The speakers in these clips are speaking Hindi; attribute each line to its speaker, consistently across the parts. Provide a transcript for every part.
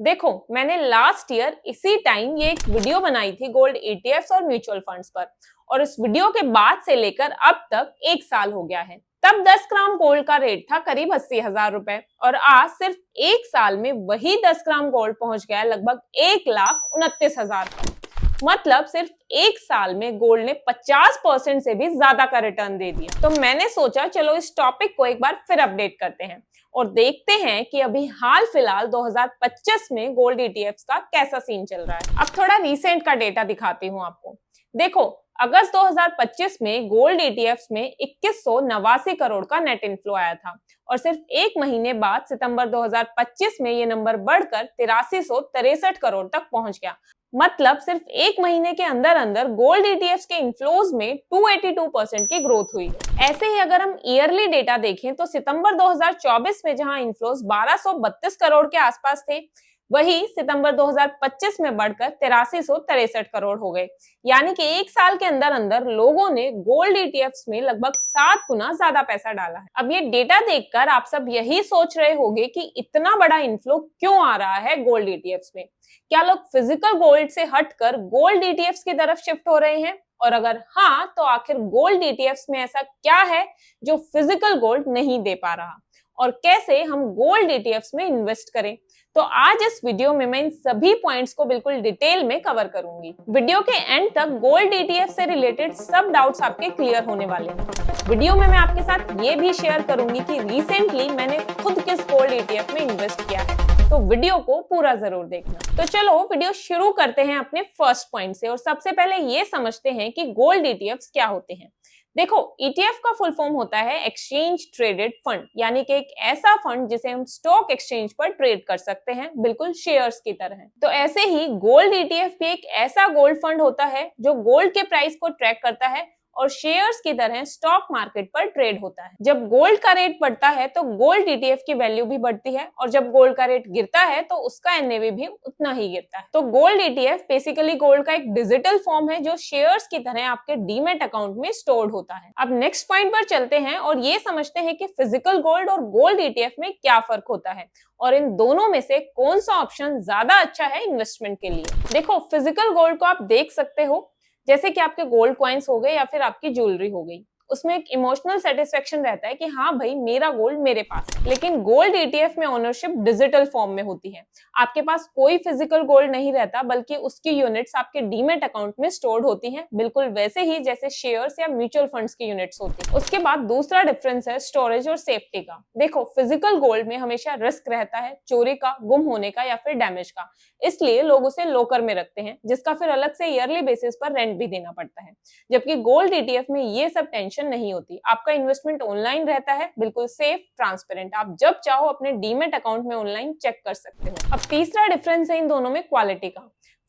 Speaker 1: देखो, मैंने लास्ट ईयर इसी टाइम ये एक वीडियो बनाई थी गोल्ड ईटीएफ्स और म्यूचुअल फंड्स पर। और इस वीडियो के बाद से लेकर अब तक 1 साल हो गया है। तब 10 ग्राम गोल्ड का रेट था करीब 80,000 रुपए और आज सिर्फ 1 साल में वही 10 ग्राम गोल्ड पहुंच गया है लगभग 1,29,000 का। मतलब सिर्फ 1 साल में गोल्ड ने 50% से भी ज्यादा का रिटर्न दे दिया। तो मैंने सोचा चलो इस टॉपिक को एक बार फिर अपडेट करते हैं और देखते हैं कि अभी हाल फिलहाल 2025 में गोल्ड ईटीएफ्स का कैसा सीन चल रहा है। अब थोड़ा रिसेंट का डेटा दिखाती हूँ आपको। देखो, अगस्त 2025 में गोल्ड ईटीएफ्स में 2189 करोड़ का नेट इनफ्लो आया था और सिर्फ एक महीने बाद सितंबर 2025 में ये नंबर बढ़कर 8363 करोड़ तक पहुंच गया। मतलब सिर्फ एक महीने के अंदर अंदर गोल्ड ईटीएफ्स के इनफ्लोज में 282% की ग्रोथ हुई है। ऐसे ही अगर हम ईयरली डेटा देखें तो सितंबर 2024 में जहां इनफ्लोज 1232 करोड़ के आसपास थे, वही सितंबर 2025 में बढ़कर 8363 करोड़ हो गए। यानी कि 1 साल के अंदर अंदर लोगों ने गोल्ड ईटीएफ्स में लगभग 7 गुना ज्यादा पैसा डाला है। अब ये डेटा देखकर आप सब यही सोच रहे होंगे कि इतना बड़ा इनफ्लो क्यों आ रहा है गोल्ड ईटीएफ्स में। क्या लोग फिजिकल गोल्ड से हटकर गोल्ड ईटीएफ्स की तरफ शिफ्ट हो रहे हैं? और अगर हाँ, तो आखिर गोल्ड ईटीएफ्स में ऐसा क्या है जो फिजिकल गोल्ड नहीं दे पा रहा और कैसे हम गोल्ड ईटीएफ्स में इन्वेस्ट करें? तो आज इस वीडियो में मैं इन सभी पॉइंट्स को बिल्कुल डिटेल में कवर करूंगी। वीडियो के एंड तक गोल्ड ईटीएफ से रिलेटेड सब डाउट्स आपके क्लियर होने वाले हैं। वीडियो में मैं आपके साथ ये भी शेयर करूंगी कि रिसेंटली मैंने खुद किस गोल्ड ईटीएफ में इन्वेस्ट किया है, तो वीडियो को पूरा जरूर देखना। तो चलो वीडियो शुरू करते हैं अपने फर्स्ट पॉइंट से और सबसे पहले ये समझते हैं कि गोल्ड ईटीएफ्स क्या होते हैं। देखो, ईटीएफ का फुल फॉर्म होता है एक्सचेंज ट्रेडेड फंड, यानी कि एक ऐसा फंड जिसे हम स्टॉक एक्सचेंज पर ट्रेड कर सकते हैं, बिल्कुल शेयर्स की तरह। तो ऐसे ही गोल्ड ईटीएफ भी एक ऐसा गोल्ड फंड होता है जो गोल्ड के प्राइस को ट्रैक करता है और शेयर्स की तरह स्टॉक मार्केट पर ट्रेड होता है। जब गोल्ड का रेट बढ़ता है तो गोल्ड ईटीएफ की वैल्यू भी बढ़ती है और जब गोल्ड का रेट गिरता है तो उसका एनएवी भी उतना ही गिरता है। तो गोल्ड ईटीएफ बेसिकली गोल्ड का एक डिजिटल फॉर्म है जो शेयर्स की तरह आपके डीमैट अकाउंट में स्टोर्ड होता है। अब नेक्स्ट पॉइंट पर चलते हैं और ये समझते हैं कि फिजिकल गोल्ड और गोल्ड ईटीएफ में क्या फर्क होता है और इन दोनों में से कौन सा ऑप्शन ज्यादा अच्छा है इन्वेस्टमेंट के लिए। देखो, फिजिकल गोल्ड को आप देख सकते हो जैसे कि आपके गोल्ड कॉइन्स हो गए या फिर आपकी ज्वेलरी हो गई। उसमें एक इमोशनल सेटिस्फेक्शन रहता है कि हाँ भाई, मेरा गोल्ड मेरे पास है। लेकिन गोल्ड ईटीएफ में ओनरशिप डिजिटल फॉर्म में होती है। आपके पास कोई फिजिकल गोल्ड नहीं रहता, बल्कि उसकी यूनिट्स आपके डीमैट अकाउंट में स्टोर्ड होती हैं, बिल्कुल वैसे ही जैसे शेयर्स या म्यूचुअल फंड्स की यूनिट्स होती है। उसके बाद दूसरा डिफरेंस है स्टोरेज और सेफ्टी का। देखो, फिजिकल गोल्ड में हमेशा रिस्क रहता है चोरी का, गुम होने का या फिर डैमेज का, इसलिए लोग उसे लॉकर में रखते हैं, जिसका फिर अलग से ईयरली बेसिस पर रेंट भी देना पड़ता है। जबकि गोल्ड ईटीएफ में ये सब टेंशन नहीं होती। आपका इन्वेस्टमेंट ऑनलाइन रहता है, बिल्कुल सेफ, ट्रांसपेरेंट। आप जब चाहो अपने डीमैट अकाउंट में ऑनलाइन चेक कर सकते हो। अब तीसरा डिफरेंस है इन दोनों में क्वालिटी का।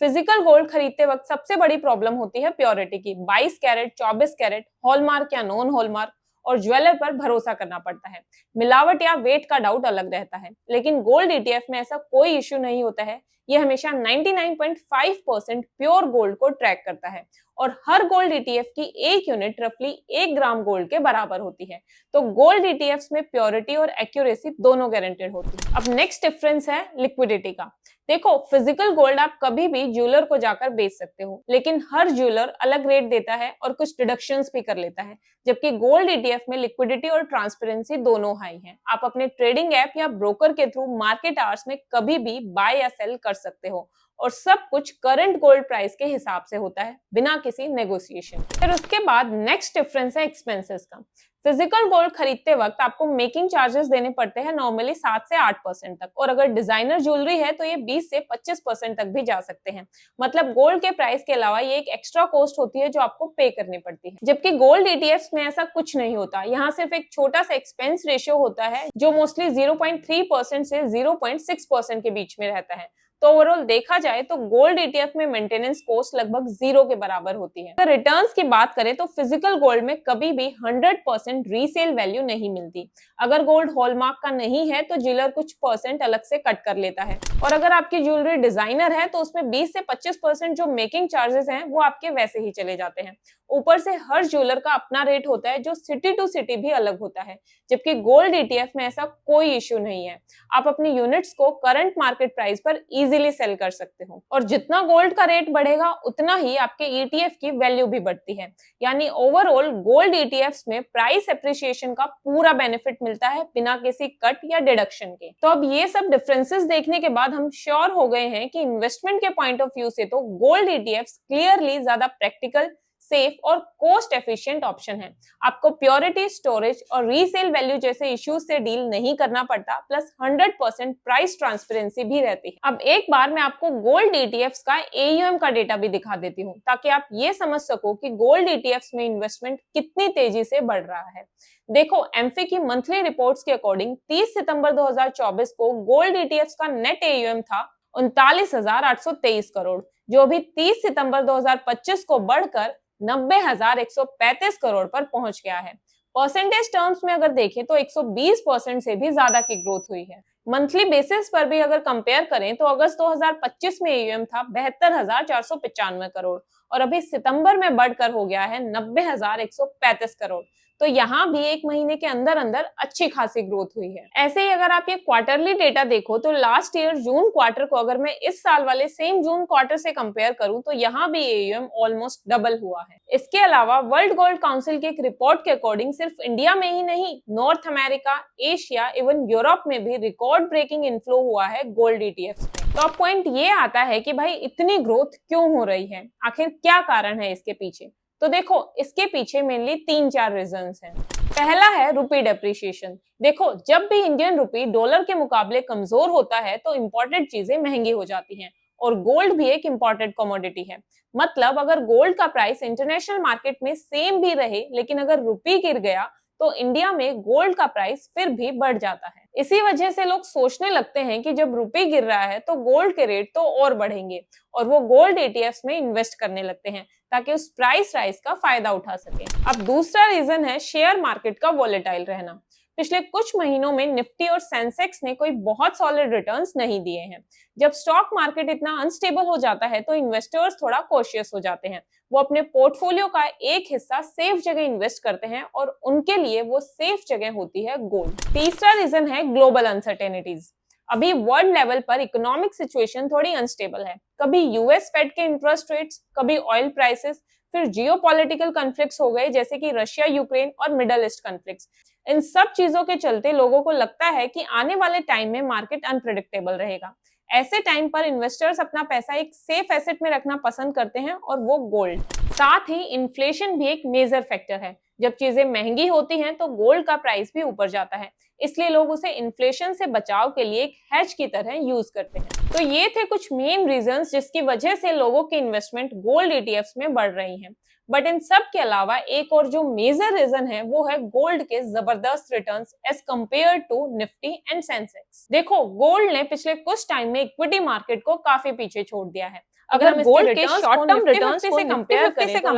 Speaker 1: फिजिकल गोल्ड खरीदते वक्त सबसे बड़ी प्रॉब्लम होती है प्योरिटी की। 22 कैरेट, 24 कैरेट, हॉलमार्क या नॉन हॉलमार्क और ज्वेलर पर भरोसा करना पड़ता है। मिलावट या वेट का डाउट अलग रहता है। लेकिन गोल्ड ईटीएफ में ऐसा कोई इश्यू नहीं होता है। ये हमेशा 99.5% प्योर गोल्ड को ट्रैक करता है और हर गोल्ड ईटीएफ की एक यूनिट रफली 1 ग्राम गोल्ड के बराबर होती है। तो गोल्ड ईटीएफ्स में प्योरिटी और एक्यूरेसी दोनों गारंटेड होती है। अब नेक्स्ट डिफरेंस है लिक्विडिटी का। देखो, फिजिकल गोल्ड आप कभी भी ज्वेलर को जाकर बेच सकते हो, लेकिन हर ज्वेलर अलग रेट देता है और कुछ डिडक्शंस भी कर लेता है। जबकि गोल्ड ईटीएफ में लिक्विडिटी और ट्रांसपेरेंसी दोनों हाई हैं। आप अपने ट्रेडिंग ऐप या ब्रोकर के थ्रू मार्केट आवर्स में कभी भी बाय या सेल कर सकते हो और सब कुछ करंट गोल्ड प्राइस के हिसाब से होता है, बिना किसी नेगोशिएशन। फिर उसके बाद नेक्स्ट डिफरेंस है एक्सपेंसेस का। फिजिकल गोल्ड खरीदते वक्त आपको मेकिंग चार्जेस देने पड़ते हैं नॉर्मली 7 से 8% तक, और अगर डिजाइनर ज्वेलरी है तो ये 20 से 25% तक भी जा सकते हैं। मतलब गोल्ड के प्राइस के अलावा ये एक एक्स्ट्रा कॉस्ट होती है जो आपको पे करनी पड़ती है। जबकि गोल्ड ईटीएफ्स में ऐसा कुछ नहीं होता। यहाँ सिर्फ एक छोटा सा एक्सपेंस रेशियो होता है जो मोस्टली 0.3% से 0.6% के बीच में रहता है। तो ओवरऑल देखा जाए तो गोल्ड ईटीएफ में मेंटेनेंस कॉस्ट लगभग 0 के बराबर होती है। अगर रिटर्न्स की बात करें तो फिजिकल गोल्ड में कभी भी 100% रीसेल वैल्यू नहीं मिलती। अगर गोल्ड हॉलमार्क का नहीं है तो ज्वेलर कुछ परसेंट अलग से कट कर लेता है, और अगर आपकी ज्वेलरी डिजाइनर है तो उसमें 20 से 25% जो मेकिंग चार्जेस हैं वो आपके वैसे ही चले जाते हैं। ऊपर से हर ज्वेलर का अपना रेट होता है जो सिटी टू सिटी भी अलग होता है, जबकि गोल्ड ईटीएफ में ऐसा कोई इश्यू नहीं है। आप अपनी यूनिट्स को करंट मार्केट प्राइस पर इजीली सेल कर सकते हो, और जितना गोल्ड का रेट बढ़ेगा उतना ही आपके ईटीएफ की वैल्यू भी बढ़ती है। यानी ओवरऑल गोल्ड ईटीएफ्स में प्राइस एप्रिसिएशन का पूरा बेनिफिट मिलता है बिना किसी कट या डिडक्शन के। तो अब ये सब डिफरेंसेस देखने के बाद हम श्योर हो गए हैं कि इन्वेस्टमेंट के पॉइंट ऑफ व्यू से तो गोल्ड ईटीएफ्स क्लियरली ज्यादा प्रैक्टिकल, सेफ और कॉस्ट एफिशिएंट ऑप्शन है। आपको प्योरिटी, स्टोरेज और रीसेल वैल्यू जैसे इश्यूज से डील नहीं करना पड़ता, प्लस 100% प्राइस ट्रांसपेरेंसी भी रहती है। अब एक बार मैं आपको गोल्ड ईटीएफ्स का एयूएम का डेटा भी दिखा देती हूँ, ताकि आप ये समझ सको कि गोल्ड ईटीएफ्स में इन्वेस्टमेंट कितनी तेजी से बढ़ रहा है। देखो, एमफी की मंथली रिपोर्ट्स के अकॉर्डिंग 30 सितंबर 2024 को गोल्ड ईटीएफ्स का नेट एयूएम था 39,823 करोड़, जो अभी 30 सितंबर 2025 को बढ़कर 90,135 करोड़ पर पहुंच गया है। परसेंटेज टर्म्स में अगर देखें तो 120% से भी ज्यादा की ग्रोथ हुई है। मंथली बेसिस पर भी अगर कंपेयर करें तो अगस्त 2025 में एयूएम था 72,495 करोड़, और अभी सितंबर में बढ़कर हो गया है 90,135 करोड़। तो यहाँ भी एक महीने के अंदर अंदर अच्छी खासी ग्रोथ हुई है। ऐसे ही अगर आप ये क्वार्टरली डेटा देखो तो लास्ट ईयर जून क्वार्टर को अगर मैं इस साल वाले सेम जून क्वार्टर से कंपेयर करूं तो यहाँ भी एयूएम ऑलमोस्ट डबल हुआ है। इसके अलावा वर्ल्ड गोल्ड काउंसिल की एक रिपोर्ट के अकॉर्डिंग सिर्फ इंडिया में ही नहीं, north America, Asia, even Europe में भी रिकॉर्ड ब्रेकिंग इनफ्लो हुआ है गोल्ड ईटीएफ्स में। तो अब पॉइंट ये आता है कि भाई इतनी ग्रोथ क्यों हो रही है, आखिर क्या कारण है इसके पीछे? तो देखो, इसके पीछे मेनली 3-4 रीजंस हैं। पहला है रुपी डेप्रिसिएशन। देखो, जब भी इंडियन रुपी डॉलर के मुकाबले कमजोर होता है तो इंपॉर्टेंट चीजें महंगी हो जाती हैं, और गोल्ड भी एक इंपॉर्टेंट कमोडिटी है। मतलब अगर गोल्ड का प्राइस इंटरनेशनल मार्केट में सेम भी रहे, लेकिन अगर रुपी गिर गया तो इंडिया में गोल्ड का प्राइस फिर भी बढ़ जाता है। इसी वजह से लोग सोचने लगते हैं कि जब रुपी गिर रहा है तो गोल्ड के रेट तो और बढ़ेंगे, और वो गोल्ड ईटीएफ्स में इन्वेस्ट करने लगते हैं ताकि उस प्राइस राइज का फायदा उठा सके। अब दूसरा रीजन है शेयर मार्केट का वॉलेटाइल रहना। पिछले कुछ महीनों में निफ्टी और सेंसेक्स ने कोई बहुत सॉलिड रिटर्न्स नहीं दिए हैं। जब स्टॉक मार्केट इतना अनस्टेबल हो जाता है तो इन्वेस्टर्स थोड़ा कॉशियस हो जाते हैं। वो अपने पोर्टफोलियो का एक हिस्सा सेफ जगह इन्वेस्ट करते हैं, और उनके लिए वो सेफ जगह होती है गोल्ड। तीसरा रीजन है ग्लोबल अनसर्टेनिटीज। अभी वर्ल्ड लेवल पर इकोनॉमिक सिचुएशन थोड़ी अनस्टेबल है। कभी यूएस फेड के इंटरेस्ट रेट्स, कभी ऑयल प्राइसेस, फिर जियोपॉलिटिकल कॉन्फ्लिक्ट्स हो गए जैसे कि रशिया यूक्रेन और मिडल ईस्ट कॉन्फ्लिक्ट्स। इन सब चीजों के चलते लोगों को लगता है कि आने वाले टाइम में मार्केट अनप्रेडिक्टेबल रहेगा। ऐसे टाइम पर इन्वेस्टर्स अपना पैसा एक सेफ एसेट में रखना पसंद करते हैं, और वो गोल्ड। साथ ही इन्फ्लेशन भी एक मेजर फैक्टर है। जब चीजें महंगी होती हैं तो गोल्ड का प्राइस भी ऊपर जाता है, इसलिए लोग उसे इन्फ्लेशन से बचाव के लिए एक हेज की तरह यूज करते हैं। तो ये थे कुछ मेन रीजंस जिसकी वजह से लोगों की इन्वेस्टमेंट गोल्ड ईटीएफ्स में बढ़ रही है। बट इन सब के अलावा एक और जो मेजर रीजन है वो है गोल्ड के जबरदस्त returns as compared to Nifty and Sensex. देखो, गोल्ड ने पिछले कुछ टाइम में इक्विटी मार्केट को काफी पीछे छोड़ दिया है। अगर गोल्ड के शॉर्ट टर्म रिटर्न्स से कंपेयर करें तो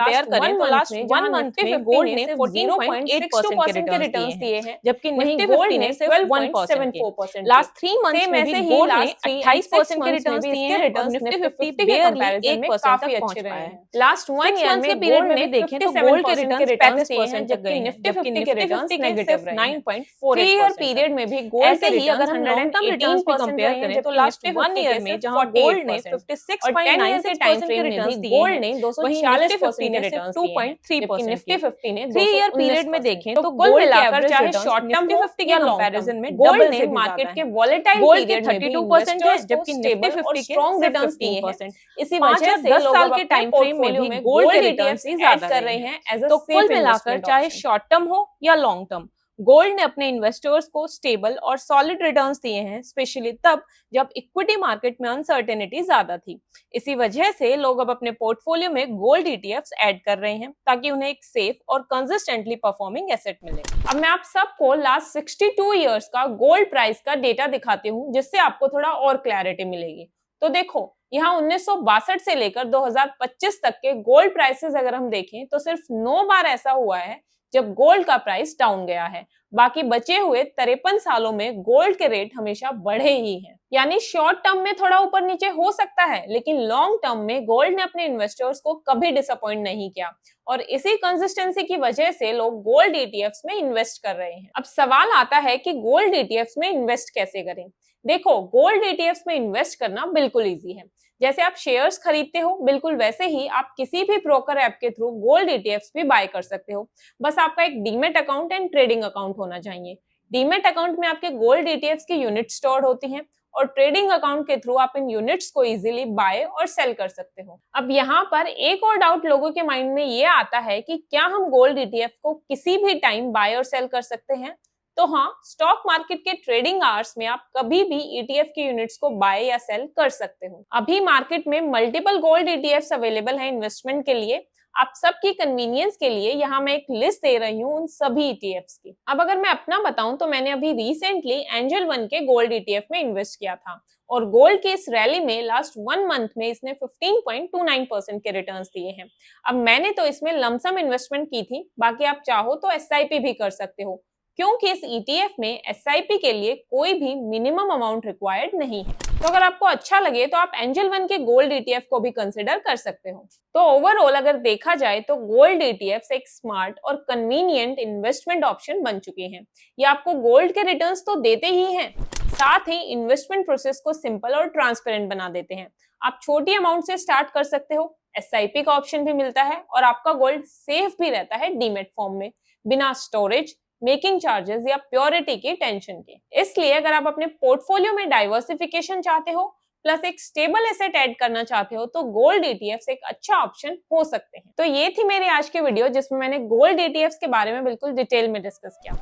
Speaker 1: लास्ट 1 मंथ में गोल्ड ने 14.62% के रिटर्न्स दिए हैं, जबकि निफ्टी गोल्ड ने 12.74%। लास्ट 3 मंथ्स में भी गोल्ड ने 28% के रिटर्न्स दिए हैं, और निफ्टी 50 के कंपैरिजन में काफी अच्छे रहे हैं। लास्ट 1 ईयर में पीरियड में देखें तो गोल्ड के रिटर्न्स 35% जबकि निफ्टी 50 के रिटर्न्स नेगेटिव रहे हैं। 3 ईयर पीरियड में भी गोल्ड के ही अगर हम लॉन्ग टर्म रिटर्न्स भी कंपेयर करें तो लास्ट 1 ईयर में जहां गोल्ड ने 56.9% के टाइम फ्रेम में भी गोल्ड ने 246% ने 2.3%, निफ्टी 50 ने 3 ईयर पीरियड में देखें तो कुल मिलाकर चाहे शॉर्ट टर्म निफ्टी 50 के कंपैरिजन में गोल्ड ने मार्केट के वॉलेटाइल पीरियड में 32% है, जबकि निफ्टी 50 के स्ट्रॉन्ग रिटर्न्स दिए हैं। इसी वजह से 10 साल के टाइम फ्रेम में भी गोल्ड के रिटर्न्स ही ज्यादा कर रहे हैं। तो कुल मिलाकर चाहे शॉर्ट टर्म हो या लॉन्ग टर्म, गोल्ड ने अपने इन्वेस्टर्स को स्टेबल और सॉलिड रिटर्न्स दिए हैं, स्पेशली तब जब इक्विटी मार्केट में अनसर्टेनिटी ज्यादा थी। इसी वजह से लोग अब अपने पोर्टफोलियो में गोल्ड ईटीएफ्स ऐड कर रहे हैं ताकि उन्हें एक सेफ और कंसिस्टेंटली परफॉर्मिंग एसेट मिले। अब मैं आप सबको लास्ट 62 इयर्स का गोल्ड प्राइस का डेटा दिखाती हूँ, जिससे आपको थोड़ा और क्लैरिटी मिलेगी। तो देखो यहाँ 1962 से लेकर 2025 तक के गोल्ड प्राइसेस अगर हम देखें तो सिर्फ 9 बार ऐसा हुआ है जब गोल्ड का प्राइस डाउन गया है। बाकी बचे हुए 53 सालों में गोल्ड के रेट हमेशा बढ़े ही हैं। यानी शॉर्ट टर्म में थोड़ा ऊपर नीचे हो सकता है, लेकिन लॉन्ग टर्म में गोल्ड ने अपने इन्वेस्टर्स को कभी डिसअपॉइंट नहीं किया और इसी कंसिस्टेंसी की वजह से लोग गोल्ड ईटीएफ्स में इन्वेस्ट कर रहे हैं। अब सवाल आता है कि गोल्ड ईटीएफ्स में इन्वेस्ट कैसे करें। देखो, गोल्ड ईटीएफ्स में इन्वेस्ट करना बिल्कुल इजी है। जैसे आप शेयर्स खरीदते हो, बिल्कुल वैसे ही आप किसी भी ब्रोकर ऐप के थ्रू गोल्ड ईटीएफ्स भी बाय कर सकते हो। बस आपका एक demat account and trading account होना चाहिए। डीमेट अकाउंट में आपके गोल्ड ईटीएफ्स की यूनिट स्टोर्ड होती हैं और ट्रेडिंग अकाउंट के थ्रू आप इन यूनिट्स को इजीली बाय और सेल कर सकते हो। अब यहाँ पर एक और डाउट लोगों के माइंड में ये आता है कि क्या हम गोल्ड ईटीएफ को किसी भी टाइम बाय और सेल कर सकते हैं? तो हाँ, स्टॉक मार्केट के ट्रेडिंग आवर्स में आप कभी भी ईटीएफ की यूनिट्स को बाय या सेल कर सकते हो। अभी मार्केट में मल्टीपल गोल्ड ईटीएफ्स अवेलेबल है इन्वेस्टमेंट के लिए। आप सबकी कन्वीनियंस के लिए यहाँ मैं एक लिस्ट दे रही हूँ उन सभी ईटीएफ्स की। अब अगर मैं अपना बताऊं तो मैंने अभी रिसेंटली एंजल वन के गोल्ड ईटीएफ में इन्वेस्ट किया था और गोल्ड के इस रैली में लास्ट 1 मंथ में इसने 15.29% के रिटर्न्स दिए हैं। अब मैंने तो इसमें लमसम इन्वेस्टमेंट की थी, बाकी आप चाहो तो एसआईपी भी कर सकते हो, क्योंकि इस ईटीएफ में एसआईपी के लिए कोई भी मिनिमम अमाउंट रिक्वायर्ड नहीं है। तो अगर आपको अच्छा लगे तो आप एंजल वन के गोल्ड ईटीएफ को भी कंसिडर कर सकते हो। तो ओवरऑल अगर देखा जाए तो गोल्ड ईटीएफ एक स्मार्ट और कन्वीनियंट इन्वेस्टमेंट ऑप्शन बन चुके हैं। ये आपको गोल्ड के रिटर्न्स तो देते ही हैं, साथ ही इन्वेस्टमेंट प्रोसेस को सिंपल और ट्रांसपेरेंट बना देते हैं। आप छोटी अमाउंट से स्टार्ट कर सकते हो, एसआईपी का ऑप्शन भी मिलता है और आपका गोल्ड सेफ भी रहता है डीमेट फॉर्म में, बिना स्टोरेज, मेकिंग चार्जेस या प्योरिटी की टेंशन के। इसलिए अगर आप अपने पोर्टफोलियो में डाइवर्सिफिकेशन चाहते हो प्लस एक स्टेबल एसेट ऐड करना चाहते हो तो गोल्ड ईटीएफ्स एक अच्छा ऑप्शन हो सकते हैं। तो ये थी मेरी आज की वीडियो जिसमें मैंने गोल्ड ईटीएफ्स के बारे में बिल्कुल डिटेल में डिस्कस किया।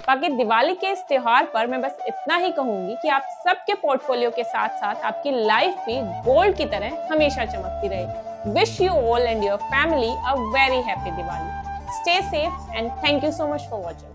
Speaker 1: बाकी दिवाली के इस त्योहार पर मैं बस इतना ही कहूंगी कि आप सबके पोर्टफोलियो के साथ साथ आपकी लाइफ भी गोल्ड की तरह हमेशा चमकती रहे। Wish you all and your family a very happy Diwali. Stay safe and thank you so much for watching.